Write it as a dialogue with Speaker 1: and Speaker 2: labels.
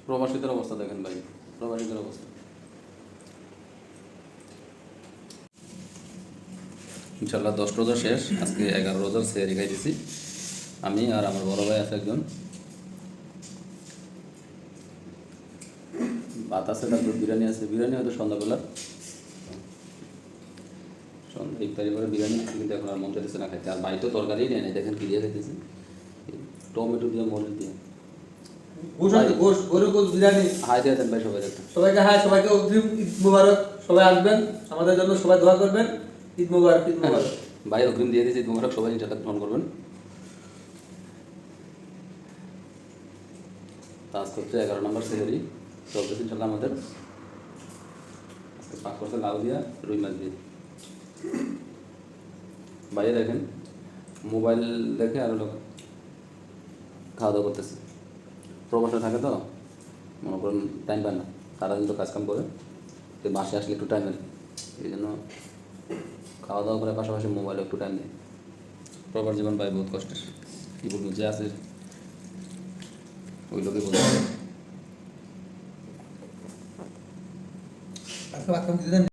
Speaker 1: প্রবাসীদের অবস্থা দেখেন ভাই, প্রবাসীদের অবস্থা। ইনশাল্লাহ 10 রোজা শেষ, আজকে 11 রোজার সেহরি খাই দিছি আমি আর আমার বড় ভাই আছে একজন। ভাত আছে, তারপর বিরিয়ানি আছে, বিরিয়ানি হয়তো সন্ধ্যাবেলা, ইফতারি করে বিরিয়ানি আছে, কিন্তু এখন আর মন চাইতেছে না খাইতে। আর ভাই তো তরকারি নেই, দেখেন কি দিয়ে খাইতেছে, টমেটো দিয়ে, মরিচ দিয়ে।
Speaker 2: গরু গোশ বিরিয়ানি।
Speaker 1: হাই দিয়ে দেন ভাই সবাই একটা।
Speaker 2: সবাইকে হাই, সবাইকে অগ্রিম ঈদ মুবারক। সবাই আসবেন আমাদের জন্য, সবাই দোয়া করবেন। ঈদ মুবারক, ঈদ মুবারক।
Speaker 1: ভাই অগ্রিম দিয়ে দিয়েছি, তোমরা সবাই ইনশাল্লাহ গ্রহণ করবেন। আজকে হচ্ছে 11 নম্বর সেহরি চলতেছে ইনশাল্লাহ আমাদের। আজকে পাক করছে লাউ দিয়া, রুই মাছ দিয়ে। বাইরে দেখেন মোবাইল দেখে আর লোক খাওয়া দাওয়া করতেছে। প্রবাসে থাকে তো, মনে করেন টাইম পায় না, সারাদিন তো কাজকাম করে, তো বাসে আসলে একটু টাইম নেই, এই জন্য খাওয়া দাওয়া করে পাশাপাশি মোবাইলে একটু টাইম নেই। প্রবাস জীবন পাই বহুত কষ্টের, কী বলবো, যে আছে ওই লোকই বলতে